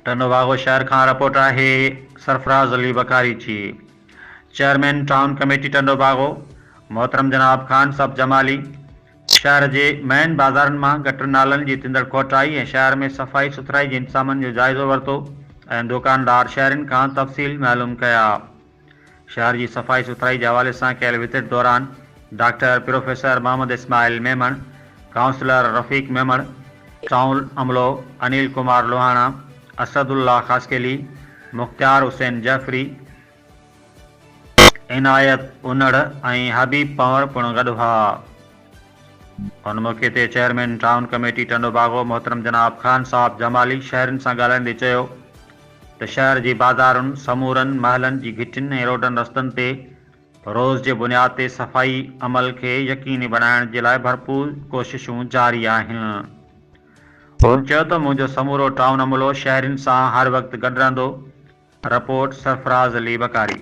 टंडोबागो शहर खां रिपोर्ट आहे सरफराज अली बकारी जी। चेयरमैन टाउन कमेटी टंडोबागो मोहतरम जनाब खान साहब जमाली शहर के मेन बाज़ारनि मां गटर नालनि जी तिंदड़ कोटाई ऐं शहर में सफ़ाई सुथराई जे इंतज़ामनि जो जाइज़ो वरितो ऐं दुकानदार शहरनि खां तफ़सील मालूम कया। शहर की सफ़ाई सुथराई के हवाले से कयल विज़िट दौरान doctor professor Mohammad Ismail Memon, councillor Rafiq Memon, town अमलो अनिल कुमार लोहाणा, असदुल्ला खासकेली, मुख्तार हुसैन जाफरी, इनायत उनड़ ऐं हबीब पंवर पिणु गॾु हुआ। उन मौके ते चेयरमैन टाउन कमेटी टंडोबागो मोहतरम जनाब खान साहब जमाली शहरनि सां ॻाल्हाईंदे चयो त शहर जी बाज़ारुनि, समूरनि, महलनि जी घिटियुनि ऐं रोडनि रस्तनि ते रोज़ जे बुनियाद ते सफ़ाई अमल खे यकीनी बनाइण जे लाइ भरपूर कोशिशूं जारी आहिनि। हुन चयो त मुंहिंजो समूरो टाउन अमलो शहरनि सां हर वक़्तु गॾु रहंदो। रिपोर्ट सरफराज अली बकारी।